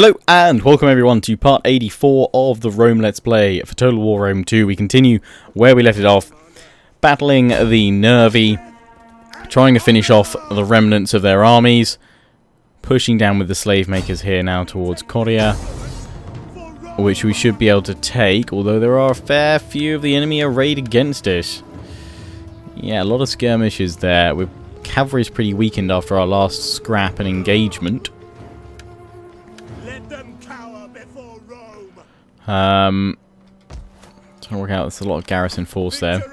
Hello and welcome everyone to part 84 of the Rome Let's Play for Total War Rome 2. We continue where we left it off, battling the Nervii, trying to finish off the remnants of their armies, pushing down with the slave makers here now towards Coria, which we should be able to take, although there are a fair few of the enemy arrayed against it. Yeah, a lot of skirmishes there. Cavalry's pretty weakened after our last scrap and engagement. Trying to work out, there's a lot of garrison force there.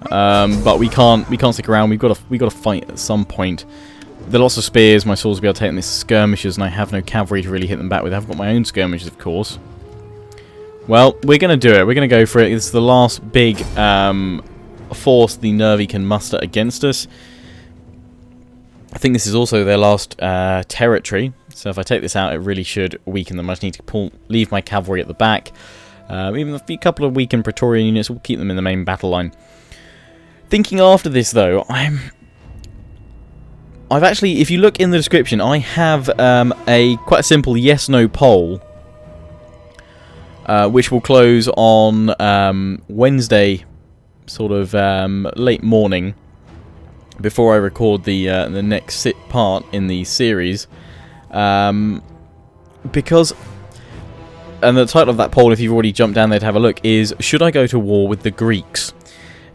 But we can't stick around. We've got to fight at some point. There are lots of spears. My swords will be able to take them. This skirmishers, and I have no cavalry to really hit them back with. I've got my own skirmishers, of course. Well, we're going to do it. We're going to go for it. This is the last big force the Nervii can muster against us. I think this is also their last territory. So if I take this out, it really should weaken them. I just need to leave my cavalry at the back. Even a couple of weakened Praetorian units will keep them in the main battle line. Thinking after this, though, I've actually, if you look in the description, I have quite a simple yes/no poll, which will close on Wednesday, sort of late morning, before I record the next part in the series. Because, and the title of that poll, if you've already jumped down there to have a look, is should I go to war with the Greeks?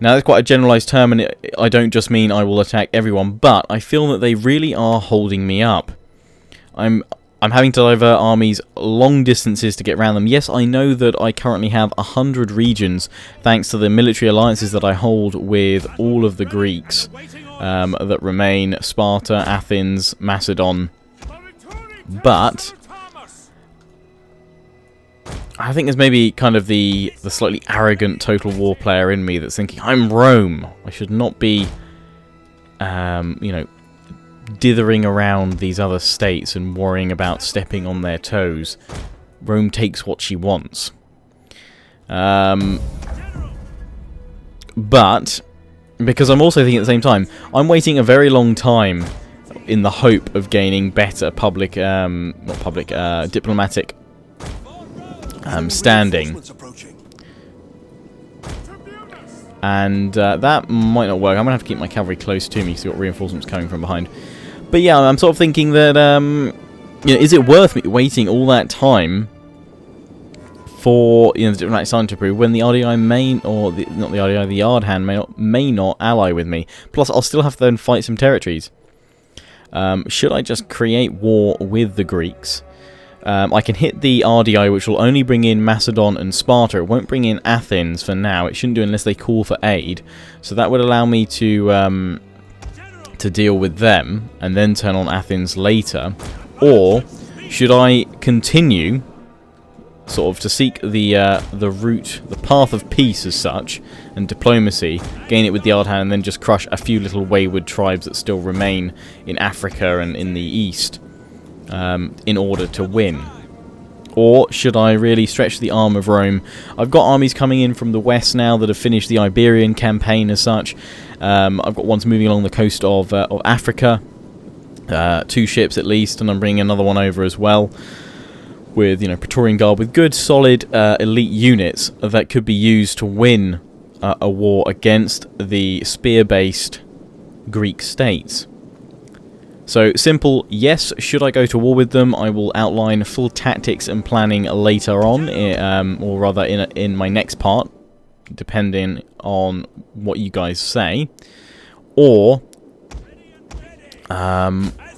Now that's quite a generalised term, and I don't just mean I will attack everyone, but I feel that they really are holding me up. I'm having to divert armies long distances to get around them. Yes, I know that I currently have 100 regions thanks to the military alliances that I hold with all of the Greeks that remain: Sparta, Athens, Macedon. But I think there's maybe kind of the slightly arrogant Total War player in me that's thinking, I'm Rome. I should not be, you know, dithering around these other states and worrying about stepping on their toes. Rome takes what she wants. But because I'm also thinking at the same time, I'm waiting a very long time in the hope of gaining better diplomatic standing, and that might not work. I'm gonna have to keep my cavalry close to me because we've got reinforcements coming from behind. But yeah, I'm sort of thinking that you know, is it worth me waiting all that time for, you know, the diplomatic sign to approve when the RDI the Ardhan may not ally with me? Plus, I'll still have to then fight some territories. Should I just create war with the Greeks? I can hit the RDI, which will only bring in Macedon and Sparta. It won't bring in Athens for now. It shouldn't do unless they call for aid. So that would allow me to deal with them and then turn on Athens later. Or should I continue sort of to seek the route, the path of peace as such, and diplomacy, gain it with the Ardhan, and then just crush a few little wayward tribes that still remain in Africa and in the east, in order to win? Or should I really stretch the arm of Rome? I've got armies coming in from the west now that have finished the Iberian campaign as such. I've got ones moving along the coast of Africa, 2 ships at least, and I'm bringing another one over as well, with, you know, Praetorian Guard, with good, solid, elite units that could be used to win a war against the spear-based Greek states. So, simple, yes, should I go to war with them? I will outline full tactics and planning later on, or rather in my next part, depending on what you guys say. Or,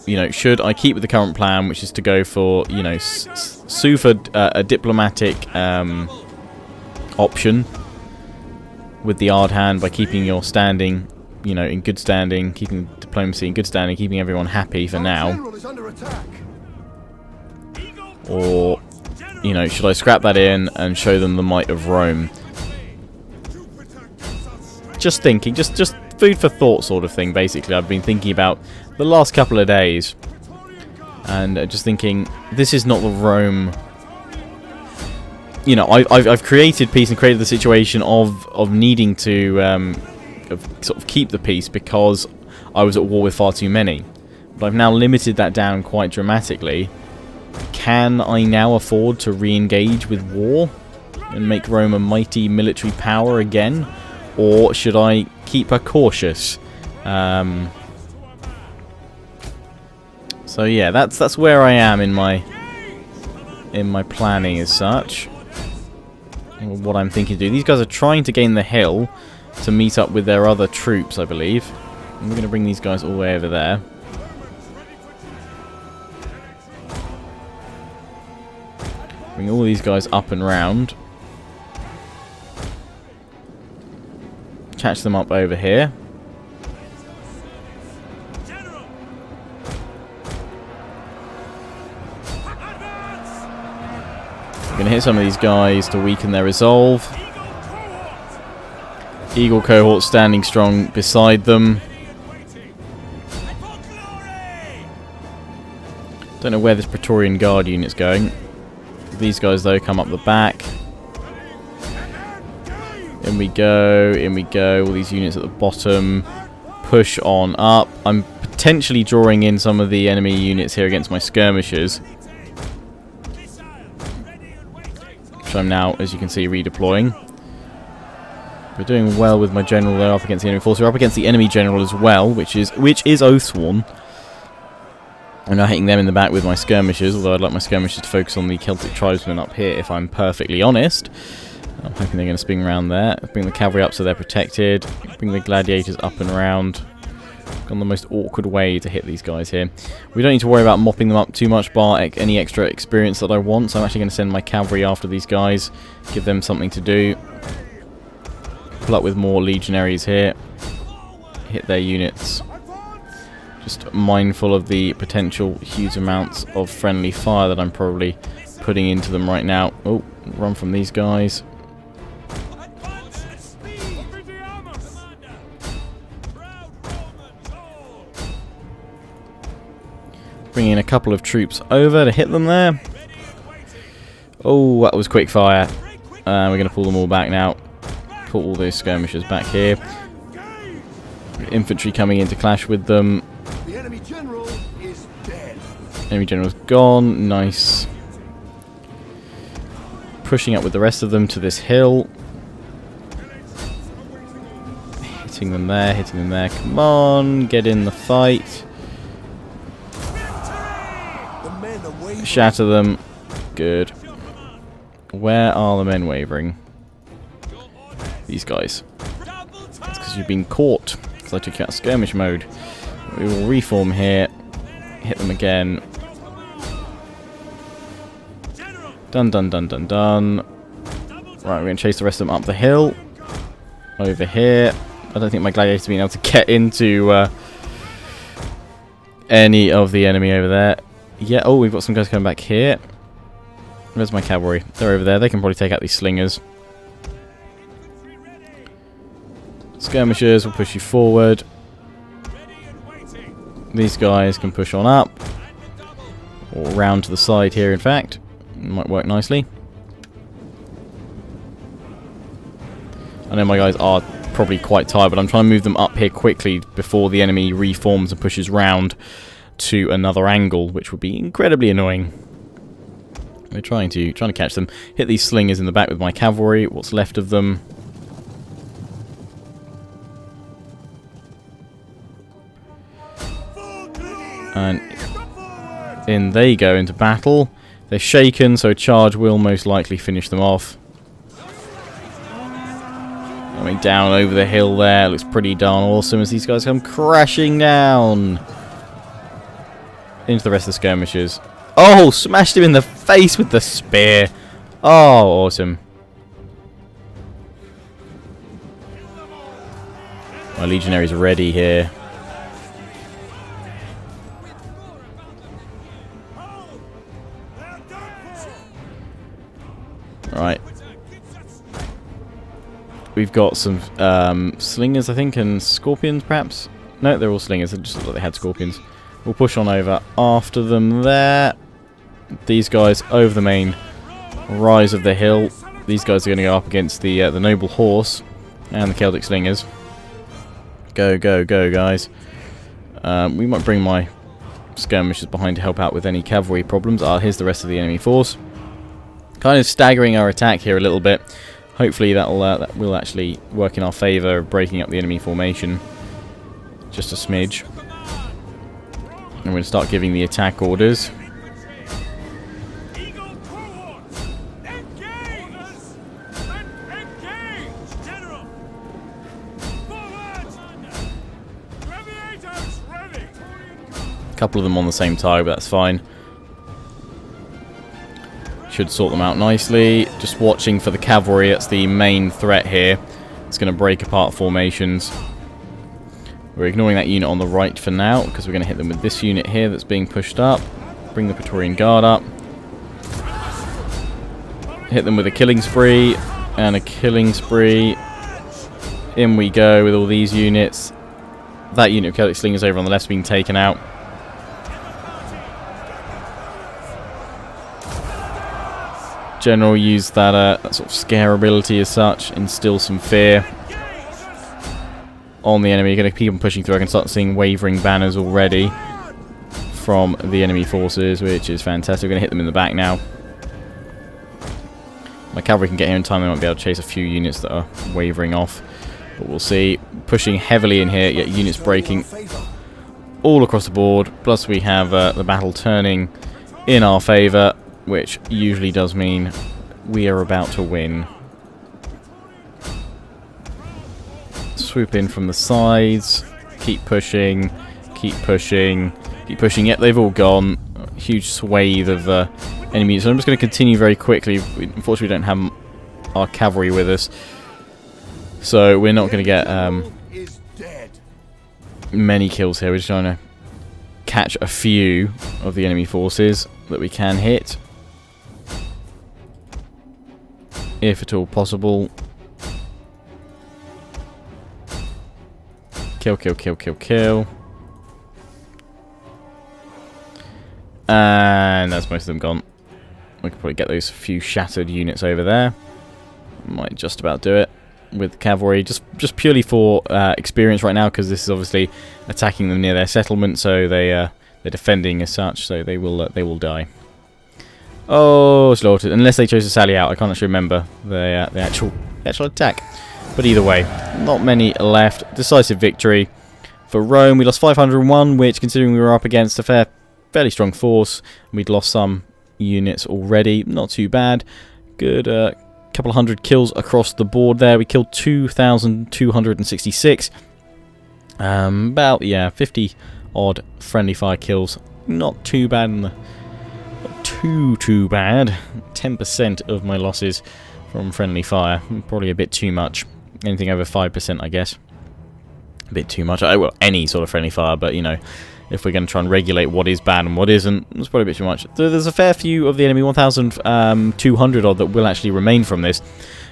you know, should I keep with the current plan, which is to go for, you know, sue for a diplomatic option with the Ardhan by keeping your standing, you know, in good standing, keeping diplomacy in good standing, keeping everyone happy for now? Or, you know, should I scrap that in and show them the might of Rome? Just thinking, just food for thought sort of thing, basically. I've been thinking about the last couple of days, and just thinking, this is not the Rome. You know, I've created peace and created the situation of needing to sort of keep the peace because I was at war with far too many. But I've now limited that down quite dramatically Can I now afford to re-engage with war and make Rome a mighty military power again? Or should I keep her cautious? So yeah, that's where I am in my planning as such. What I'm thinking to do. These guys are trying to gain the hill to meet up with their other troops, I believe. And we're going to bring these guys all the way over there. Bring all these guys up and round. Catch them up over here. We're going to hit some of these guys to weaken their resolve. Eagle cohort standing strong beside them. Don't know where this Praetorian Guard unit's going. These guys, though, come up the back. In we go, in we go. All these units at the bottom. Push on up. I'm potentially drawing in some of the enemy units here against my skirmishers. Which I'm now, as you can see, redeploying. We're doing well with my general there up against the enemy force. We're up against the enemy general as well, which is Oathsworn. I'm now hitting them in the back with my skirmishers, although I'd like my skirmishers to focus on the Celtic tribesmen up here, if I'm perfectly honest. I'm hoping they're going to swing around there. Bring the cavalry up so they're protected. Bring the gladiators up and around. Gone the most awkward way to hit these guys here. We don't need to worry about mopping them up too much, bar any extra experience that I want. So I'm actually going to send my cavalry after these guys, give them something to do. Pull up with more legionaries here. Hit their units. Just mindful of the potential huge amounts of friendly fire that I'm probably putting into them right now. Oh, run from these guys. Bringing in a couple of troops over to hit them there. Oh, that was quick fire. We're going to pull them all back now. Pull all those skirmishers back here. Infantry coming in to clash with them. The enemy general is dead. Enemy general's gone. Nice. Pushing up with the rest of them to this hill. Hitting them there, hitting them there. Come on, get in the fight. Shatter them. Good. Where are the men wavering? These guys. That's because you've been caught. Because I took you out of skirmish mode. We will reform here. Hit them again. Done, done, done, done, done. Right, we're going to chase the rest of them up the hill. Over here. I don't think my gladiators have been able to get into any of the enemy over there. Yeah, oh, we've got some guys coming back here. Where's my cavalry? They're over there. They can probably take out these slingers. Skirmishers will push you forward. These guys can push on up. Or round to the side here, in fact. It might work nicely. I know my guys are probably quite tired, but I'm trying to move them up here quickly before the enemy reforms and pushes round to another angle, which would be incredibly annoying. We're trying to catch them. Hit these slingers in the back with my cavalry. What's left of them. And in they go into battle. They're shaken, so a charge will most likely finish them off. Coming down over the hill there. Looks pretty darn awesome as these guys come crashing down into the rest of the skirmishers. Oh, smashed him in the face with the spear. Oh, awesome. My legionaries are ready here. Right. We've got some slingers, I think, and scorpions, perhaps? No, they're all slingers. They just look like they had scorpions. We'll push on over after them there. These guys over the main rise of the hill. These guys are going to go up against the noble horse and the Celtic slingers. Go, go, go, guys. We might bring my skirmishers behind to help out with any cavalry problems. Here's the rest of the enemy force. Kind of staggering our attack here a little bit. Hopefully that will actually work in our favour, breaking up the enemy formation just a smidge. And we're going to start giving the attack orders. A couple of them on the same tide, but that's fine. Should sort them out nicely. Just watching for the cavalry. That's the main threat here. It's going to break apart formations. We're ignoring that unit on the right for now, because we're going to hit them with this unit here that's being pushed up. Bring the Praetorian Guard up. Hit them with a killing spree. And a killing spree. In we go with all these units. That unit of Celtic Slingers over on the left's being taken out. General used that sort of scare ability as such, instill some fear on the enemy. Going to keep on pushing through. I can start seeing wavering banners already from the enemy forces, which is fantastic. We're going to hit them in the back now. My cavalry can get here in time. They might be able to chase a few units that are wavering off, but we'll see. Pushing heavily in here, yet units breaking all across the board. Plus we have the battle turning in our favour, which usually does mean we are about to win. Swoop in from the sides. Keep pushing. Keep pushing. Keep pushing. Yep, they've all gone. A huge swathe of enemies. So I'm just going to continue very quickly. Unfortunately, we don't have our cavalry with us. So we're not going to get many kills here. We're just trying to catch a few of the enemy forces that we can hit, if at all possible. Kill, kill, kill, kill, kill. And that's most of them gone. We could probably get those few shattered units over there. Might just about do it with cavalry, just purely for experience right now, because this is obviously attacking them near their settlement, so they're defending as such, so they will die. Oh, slaughtered! Unless they chose to sally out, I can't actually remember the actual attack. But either way, not many left. Decisive victory for Rome. We lost 501, which, considering we were up against a fairly strong force, we'd lost some units already. Not too bad. Good. Couple of hundred kills across the board there. We killed 2,266. About 50 odd friendly fire kills. Not too bad. Not too bad. 10% of my losses from friendly fire. Probably a bit too much. Anything over 5%, I guess. A bit too much. Well, any sort of friendly fire, but you know, if we're going to try and regulate what is bad and what isn't, it's probably a bit too much. So there's a fair few of the enemy, 1,200 odd, that will actually remain from this.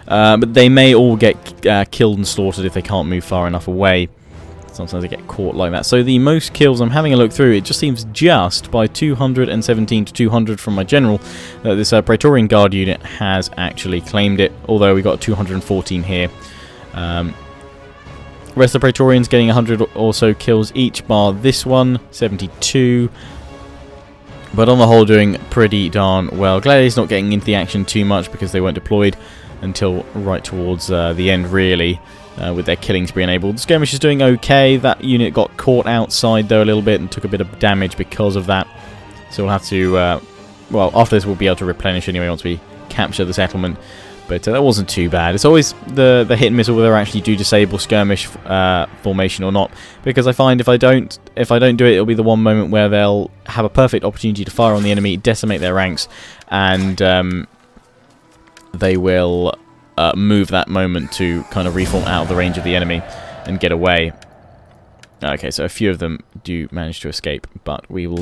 But they may all get killed and slaughtered if they can't move far enough away. Sometimes they get caught like that. So the most kills, I'm having a look through, it just seems just by 217 to 200 from my general that this Praetorian Guard unit has actually claimed it, although we got 214 here. Rest of the Praetorians getting 100 or so kills each, bar this one, 72. But on the whole, doing pretty darn well. Gladiators not getting into the action too much because they weren't deployed until right towards the end, really, with their killing spree enabled. The skirmish is doing okay. That unit got caught outside, though, a little bit and took a bit of damage because of that. So we'll have to, well, after this we'll be able to replenish anyway once we capture the settlement. But that wasn't too bad. It's always the hit and miss of whether I actually do disable skirmish formation or not, because I find if I don't do it, it'll be the one moment where they'll have a perfect opportunity to fire on the enemy, decimate their ranks, and they will move that moment to kind of reform out of the range of the enemy and get away. Okay, so a few of them do manage to escape, but we will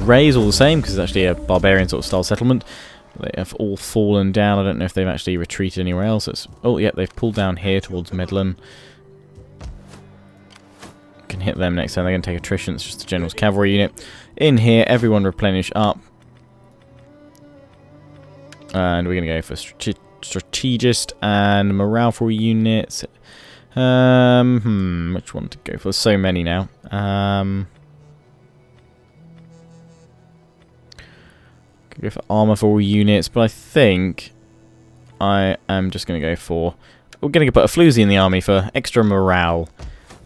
raise all the same because it's actually a barbarian sort of style settlement. They have all fallen down. I don't know if they've actually retreated anywhere else. Oh, yeah, they've pulled down here towards Medlin. Can hit them next time. They're going to take attrition. It's just the general's cavalry unit. In here, everyone replenish up. And we're going to go for strategist and morale for units. Which one to go for? There's so many now. Go for armor for all units, but I think I am just going to go for... We're going to put a floozy in the army for extra morale.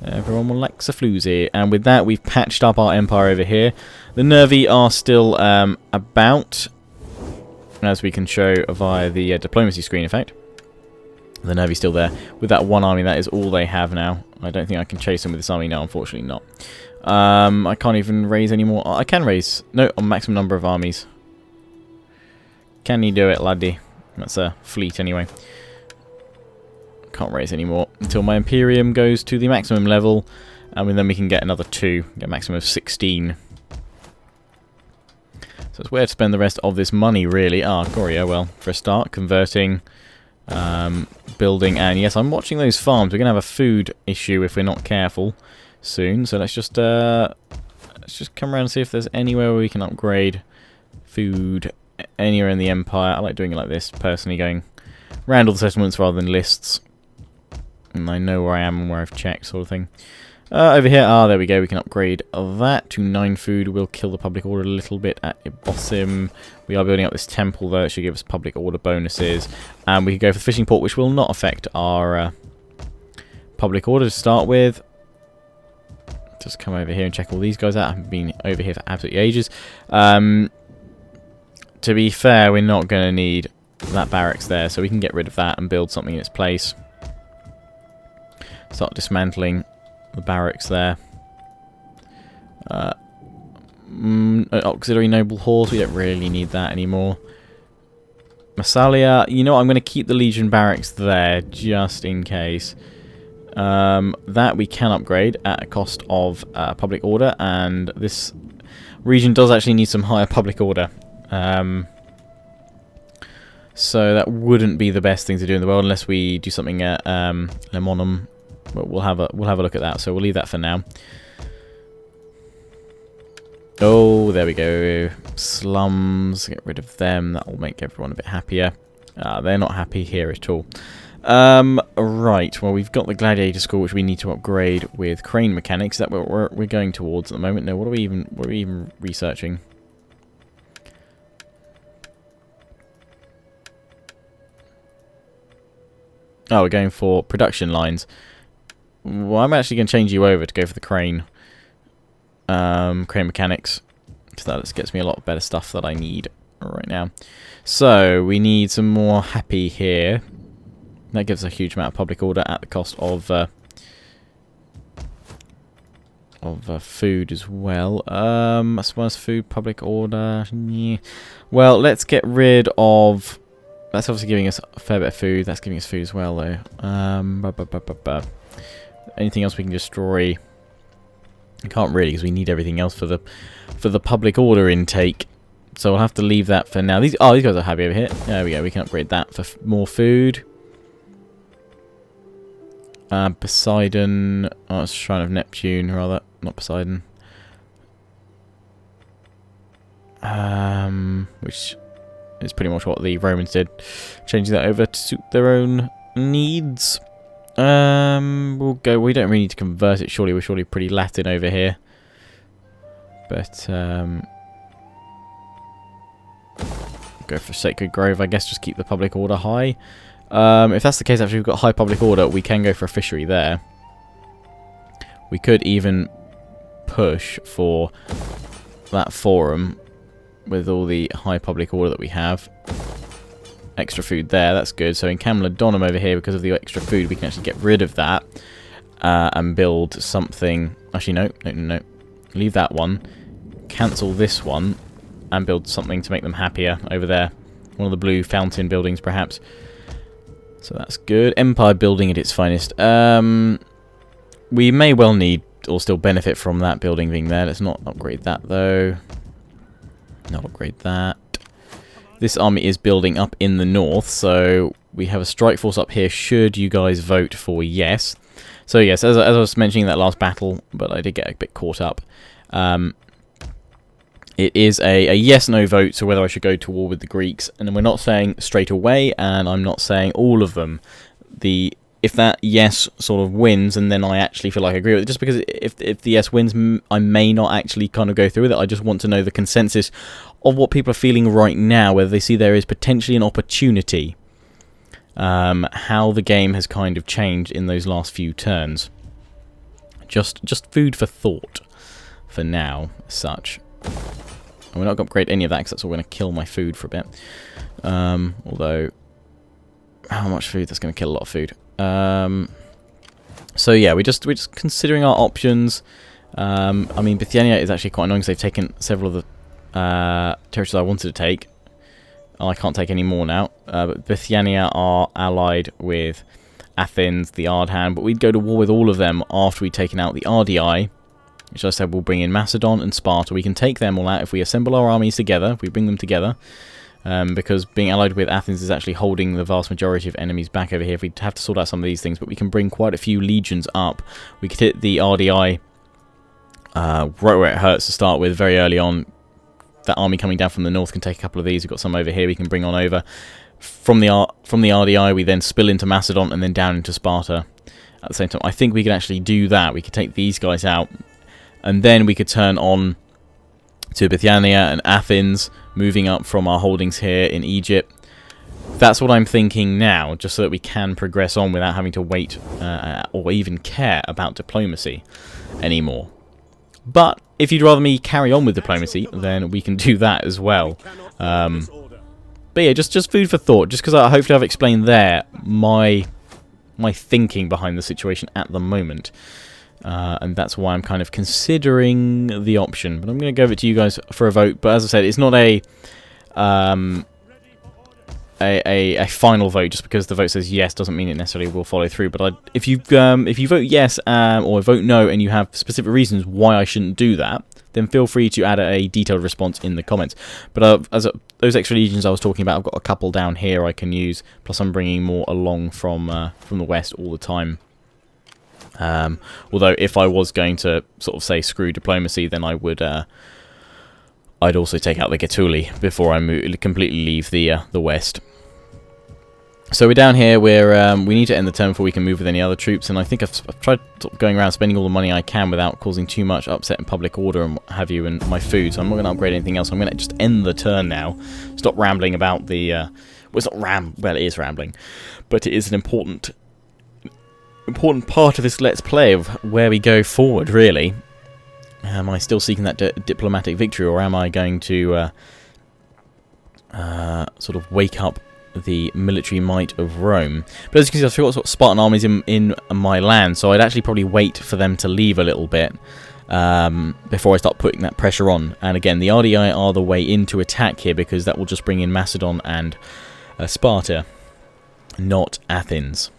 Everyone likes a floozy. And with that, we've patched up our empire over here. The Nervii are still about, as we can show via the diplomacy screen, in fact. The Nervii still there. With that one army, that is all they have now. I don't think I can chase them with this army now, unfortunately not. I can't even raise any more. I can raise... No, a maximum number of armies. Can you do it, laddie? That's a fleet anyway. Can't raise any more until my Imperium goes to the maximum level. And then we can get another 2. Get a maximum of 16. So it's where to spend the rest of this money, really. Goria, well, for a start, converting... building, and yes, I'm watching those farms. We're going to have a food issue if we're not careful soon, so let's just come around and see if there's anywhere where we can upgrade food anywhere in the Empire. I like doing it like this, personally, going around all the settlements rather than lists, and I know where I am and where I've checked, sort of thing. Over here, there we go, we can upgrade that to 9 food. We'll kill the public order a little bit at Ibossim. We are building up this temple, though. It should give us public order bonuses. And we can go for the fishing port, which will not affect our public order to start with. Just come over here and check all these guys out. I haven't been over here for absolutely ages. To be fair, we're not going to need that barracks there, so we can get rid of that and build something in its place. Start dismantling the barracks there. Auxiliary noble horse, we don't really need that anymore. Massalia, you know what, I'm going to keep the Legion barracks there just in case. That we can upgrade at a cost of public order, and this region does actually need some higher public order. So that wouldn't be the best thing to do in the world unless we do something at Lemonum. But we'll have a look at that, so we'll leave that for now. Oh, there we go. Slums, get rid of them. That will make everyone a bit happier. They're not happy here at all. Right, well, we've got the Gladiator School, which we need to upgrade with crane mechanics. That we're going towards at the moment. No, what are we even researching? Oh, we're going for production lines. Well, I'm actually going to change you over to go for the crane mechanics. So that gets me a lot better stuff that I need right now. So we need some more happy here. That gives a huge amount of public order at the cost of food as well. I suppose food, public order. Yeah. Well, let's get rid of. That's obviously giving us a fair bit of food. That's giving us food as well, though. Anything else we can destroy? I can't really, because we need everything else for the public order intake. So we'll have to leave that for now. These guys are happy over here. There we go. We can upgrade that for more food. Poseidon. Oh, it's Shrine of Neptune, rather. Not Poseidon. Which is pretty much what the Romans did. Changing that over to suit their own needs. We'll go. We don't really need to convert it, surely. We're surely pretty Latin over here. But, go for Sacred Grove, I guess. Just keep the public order high. If that's the case, actually, we've got high public order. We can go for a fishery there. We could even push for that forum with all the high public order that we have. Extra food there, that's good. So in Camladonum over here, because of the extra food, we can actually get rid of that and build something. Actually, no. Leave that one. Cancel this one and build something to make them happier over there. One of the blue fountain buildings, perhaps. So that's good. Empire building at its finest. We may well need or still benefit from that building being there. Let's not upgrade that, though. Not upgrade that. This army is building up in the north, so we have a strike force up here should you guys vote for yes. So yes, as I was mentioning in that last battle, but I did get a bit caught up, it is a yes-no vote, so whether I should go to war with the Greeks, and we're not saying straight away, and I'm not saying all of them. The if that yes sort of wins, and then I actually feel like I agree with it, just because if the yes wins, I may not actually kind of go through with it. I just want to know the consensus of what people are feeling right now, whether they see there is potentially an opportunity, how the game has kind of changed in those last few turns. Just food for thought for now, as such. And we're not going to upgrade any of that because that's all going to kill my food for a bit. Although, how much food? That's going to kill a lot of food. So yeah, we're just considering our options. I mean, Bithynia is actually quite annoying because they've taken several of the territories I wanted to take. I can't take any more now. But Bithynia are allied with Athens, the Ardhan, but we'd go to war with all of them after we'd taken out the RDI, which I said will bring in Macedon and Sparta. We can take them all out if we assemble our armies together, if we bring them together. Because being allied with Athens is actually holding the vast majority of enemies back over here. If we have to sort out some of these things, but we can bring quite a few legions up. We could hit the RDI right where it hurts to start with, very early on. That army coming down from the north can take a couple of these. We've got some over here we can bring on over. From the RDI, we then spill into Macedon and then down into Sparta at the same time. I think we could actually do that. We could take these guys out, and then we could turn on to Bithynia and Athens, moving up from our holdings here in Egypt. That's what I'm thinking now, just so that we can progress on without having to wait or even care about diplomacy anymore. But if you'd rather me carry on with diplomacy, then we can do that as well. But yeah, just food for thought, just because hopefully I've explained there my thinking behind the situation at the moment. And that's why I'm kind of considering the option. But I'm going to give it to you guys for a vote. But as I said, it's not a final vote. Just because the vote says yes doesn't mean it necessarily will follow through. But if you vote yes or vote no and you have specific reasons why I shouldn't do that, then feel free to add a detailed response in the comments. But those extra legions I was talking about, I've got a couple down here I can use. Plus I'm bringing more along from the west all the time. Although if I was going to sort of say screw diplomacy, then I would I'd also take out the Gaetuli before I completely leave the west. So we're down here where we need to end the turn before we can move with any other troops, and I think I've tried sort of going around spending all the money I can without causing too much upset in public order and what have you, and my food, so I'm not going to upgrade anything else. I'm going to just end the turn now, stop rambling about the well, it's not well, it is rambling, but it is an important part of this Let's Play of where we go forward, really. Am I still seeking that diplomatic victory, or am I going to sort of wake up the military might of Rome? But as you can see, I've still got sort of Spartan armies in my land, so I'd actually probably wait for them to leave a little bit before I start putting that pressure on. And again, the RDI are the way into attack here, because that will just bring in Macedon and Sparta, not Athens.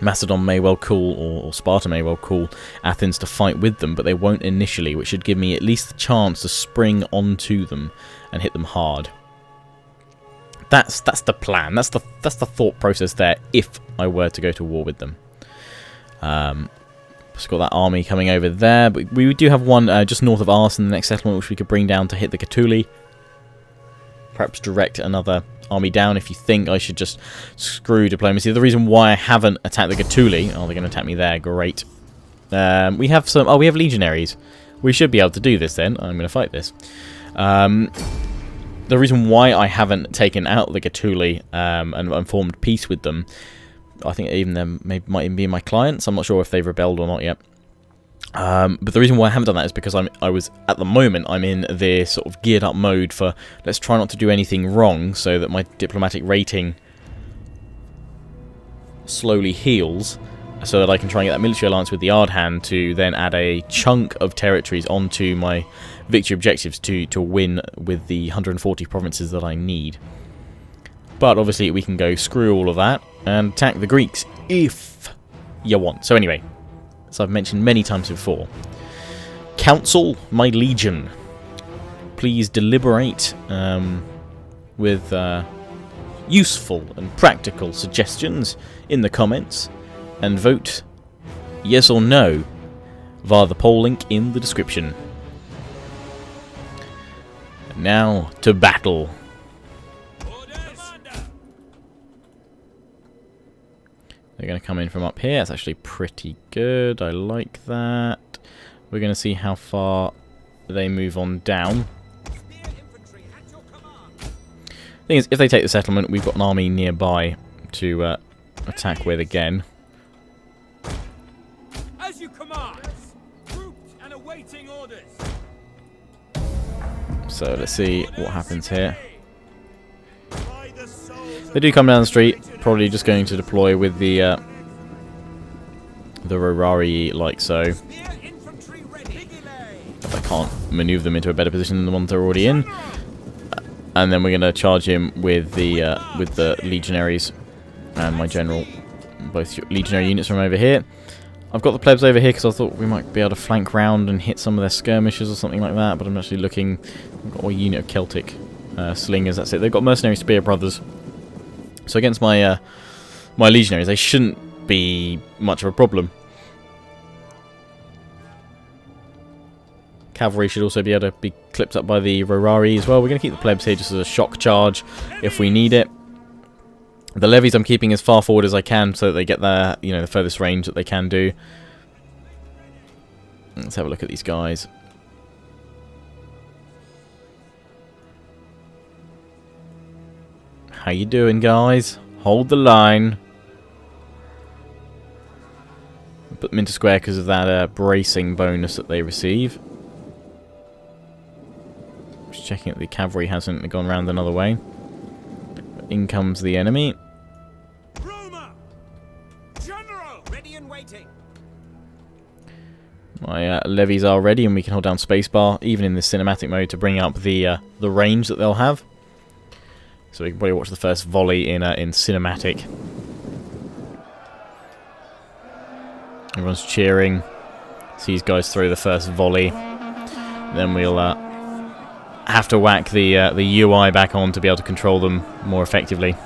Macedon may well call, or Sparta may well call Athens to fight with them, but they won't initially, which should give me at least the chance to spring onto them and hit them hard. That's the plan. That's the thought process there. If I were to go to war with them, just got that army coming over there, but we do have one just north of Ars in the next settlement, which we could bring down to hit the Gaetuli. Perhaps direct another army down if you think I should just screw diplomacy. The reason why I haven't attacked the Gaetuli, oh, they're going to attack me there, great. We have some, we have legionaries. We should be able to do this then. I'm going to fight this. The reason why I haven't taken out the Gaetuli and formed peace with them, I think even them might even be my clients. I'm not sure if they've rebelled or not yet. But the reason why I haven't done that is because at the moment I'm in this sort of geared up mode for let's try not to do anything wrong, so that my diplomatic rating slowly heals, so that I can try and get that military alliance with the Ardhan to then add a chunk of territories onto my victory objectives to win with the 140 provinces that I need. But obviously we can go screw all of that and attack the Greeks if you want. So anyway, as I've mentioned many times before, counsel my legion, please deliberate with useful and practical suggestions in the comments, and vote yes or no via the poll link in the description. Now to battle. They're going to come in from up here. That's actually pretty good. I like that. We're going to see how far they move on down. Thing is, if they take the settlement, we've got an army nearby to attack with again. As you command, grouped and awaiting orders. So let's see what happens here. They do come down the street, probably just going to deploy with the Nervii like so. I can't maneuver them into a better position than the ones they're already in. And then we're going to charge him with the legionaries and my general, both legionary units from over here. I've got the plebs over here because I thought we might be able to flank round and hit some of their skirmishers or something like that. But I'm actually looking. I've got a unit of Celtic slingers. That's it. They've got mercenary spear brothers. So against my my legionaries, they shouldn't be much of a problem. Cavalry should also be able to be clipped up by the Nervii as well. We're going to keep the plebs here just as a shock charge if we need it. The levies I'm keeping as far forward as I can so that they get their, the furthest range that they can do. Let's have a look at these guys. How you doing, guys? Hold the line. Put them into square because of that bracing bonus that they receive. Just checking that the cavalry hasn't gone round another way. In comes the enemy. Roma! General! Ready and waiting. My levies are ready, and we can hold down spacebar, even in this cinematic mode, to bring up the range that they'll have. So we can probably watch the first volley in cinematic. Everyone's cheering. See these guys throw the first volley. Then we'll have to whack the UI back on to be able to control them more effectively.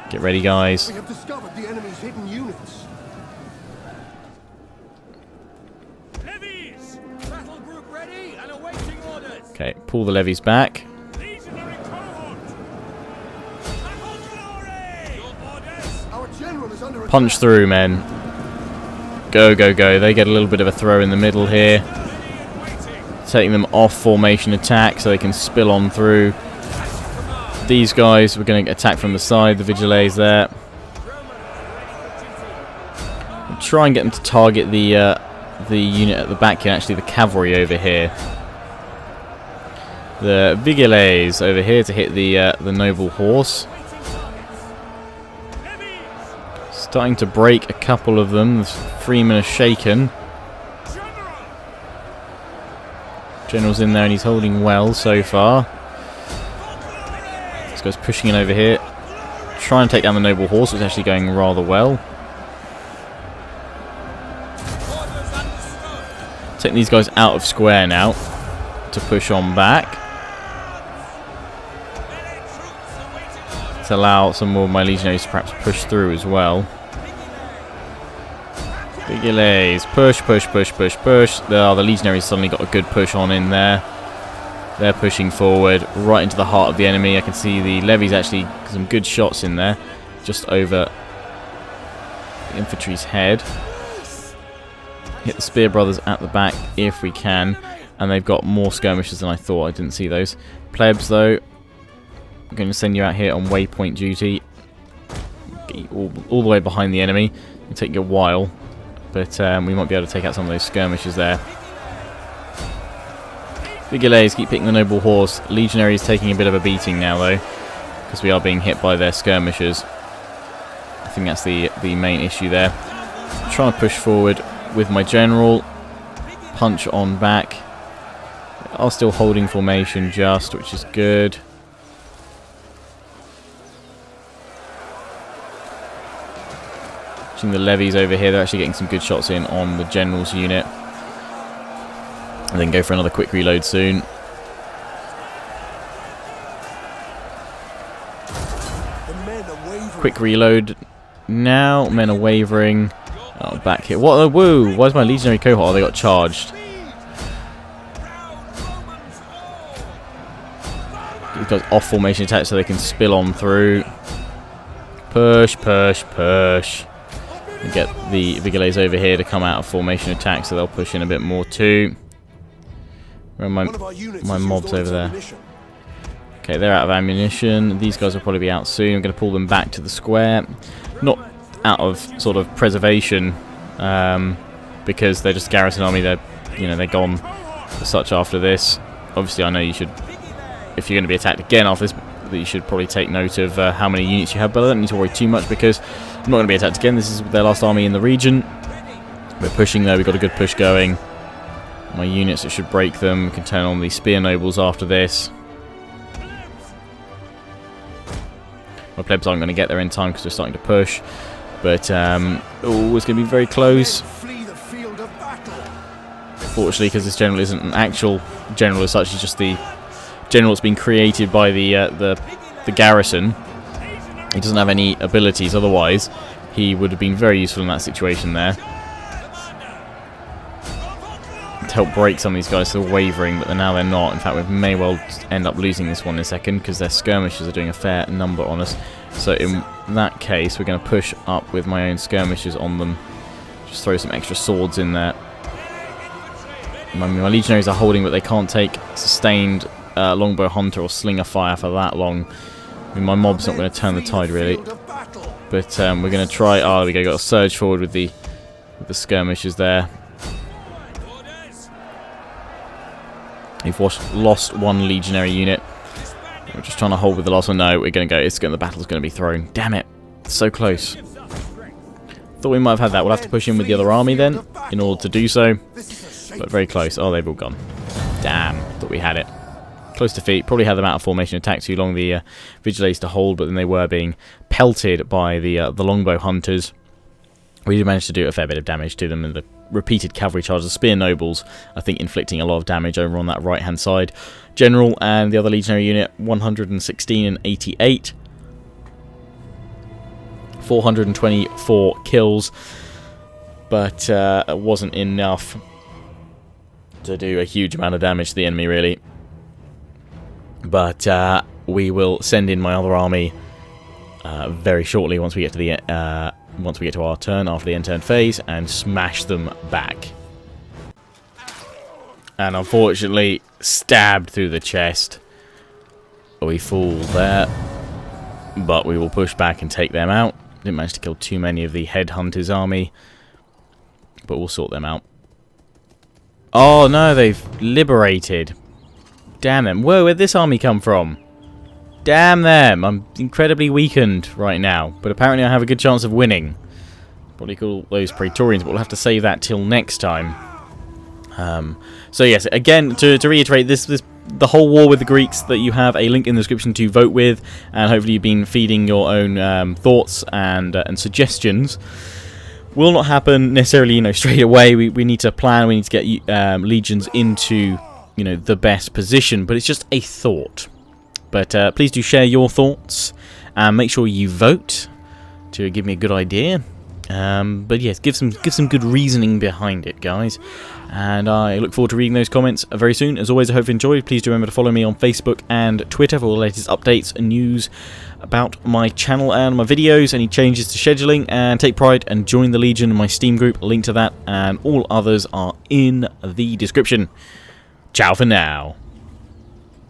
Get ready, guys. We have discovered the enemy's hidden units. Levies! Battle group ready and awaiting orders. Okay, pull the levies back. Legionary cohort. Battle glory! Your orders. Our general is under Punch attack. through, men. Go, go, go. They get a little bit of a throw in the middle here. Taking them off formation attack so they can spill on through. These guys, we're going to attack from the side, the Vigiles there. We'll try and get them to target the unit at the back here, actually the cavalry over here. The Vigiles over here to hit the noble horse. Starting to break a couple of them. Freeman is shaken. General's in there and he's holding well so far. This guy's pushing in over here. Try and take down the noble horse, which is actually going rather well. Taking these guys out of square now to push on back. To allow some more of my legionaries to perhaps push through as well. Vigiles, push, push, push, push, push. The legionaries suddenly got a good push on in there. They're pushing forward right into the heart of the enemy. I can see the levies actually some good shots in there, just over the infantry's head. Hit the spear brothers at the back if we can, and they've got more skirmishers than I thought. I didn't see those. Plebs though, I'm going to send you out here on waypoint duty. Get you all the way behind the enemy. It'll take you a while. But we might be able to take out some of those skirmishers there. Vigiles keep picking the noble horse. Legionary is taking a bit of a beating now, though, because we are being hit by their skirmishers. I think that's the main issue there. Trying to push forward with my general. Punch on back. They are still holding formation just, which is good. The levies over here, they're actually getting some good shots in on the general's unit. And then go for another quick reload soon. Quick reload now. Men are wavering. Oh, back here. What? Whoa! Why is my legionary cohort? Oh, they got charged. These guys off formation attack so they can spill on through. Push, push, push. And get the Vigiles over here to come out of formation attack, so they'll push in a bit more too. Where are my mobs over there? Okay, they're out of ammunition. These guys will probably be out soon. I'm going to pull them back to the square. Not out of sort of preservation, because they're just garrison army. They're gone as such after this. Obviously, I know you should, if you're going to be attacked again after this, that you should probably take note of how many units you have, but I don't need to worry too much because I'm not going to be attacked again. This is their last army in the region. We're pushing though, we've got a good push going. My units, it should break them. We can turn on the spear nobles after this. My plebs aren't going to get there in time because we're starting to push, but oh, it's going to be very close. Fortunately, because this general isn't an actual general as such, he's just the general that's been created by the garrison. He doesn't have any abilities, otherwise he would have been very useful in that situation there. To help break some of these guys who are wavering, but now they're not. In fact, we may well end up losing this one in a second because their skirmishers are doing a fair number on us. So in that case, we're going to push up with my own skirmishers on them. Just throw some extra swords in there. My legionaries are holding, but they can't take sustained longbow hunter or slinger fire for that long. I mean, my mob's not going to turn the tide really, but we're going to try. Oh, there we go. Got a surge forward with the skirmishers there. We've lost one legionary unit. We're just trying to hold with the last one. No, we're going to go. The battle's going to be thrown. Damn it! So close. Thought we might have had that. We'll have to push in with the other army then in order to do so. But very close. Oh, they've all gone. Damn! Thought we had it. Close defeat. Probably had them out of formation attack too long. The Vigiles to hold, but then they were being pelted by the longbow hunters. We did manage to do a fair bit of damage to them in the repeated cavalry charges. The spear nobles, I think, inflicting a lot of damage over on that right hand side. General and the other legionary unit, 116 and 88. 424 kills, but it wasn't enough to do a huge amount of damage to the enemy, really. But we will send in my other army very shortly once we get to the once we get to our turn after the end turn phase and smash them back. And unfortunately, stabbed through the chest. We fall there, but we will push back and take them out. Didn't manage to kill too many of the headhunters' army, but we'll sort them out. Oh no, they've liberated. Damn them. Whoa, where'd this army come from? Damn them. I'm incredibly weakened right now, but apparently I have a good chance of winning. Probably call those Praetorians, but we'll have to save that till next time. So yes, again, to reiterate, the whole war with the Greeks, that you have a link in the description to vote with, and hopefully you've been feeding your own thoughts and suggestions. Will not happen necessarily, straight away. We need to plan. We need to get legions into, the best position. But it's just a thought. But please do share your thoughts and make sure you vote to give me a good idea. But yes, give some good reasoning behind it, guys. And I look forward to reading those comments very soon. As always, I hope you enjoyed. Please do remember to follow me on Facebook and Twitter for all the latest updates and news about my channel and my videos, any changes to scheduling, and take pride and join the Legion, my Steam group. Link to that and all others are in the description. Ciao for now.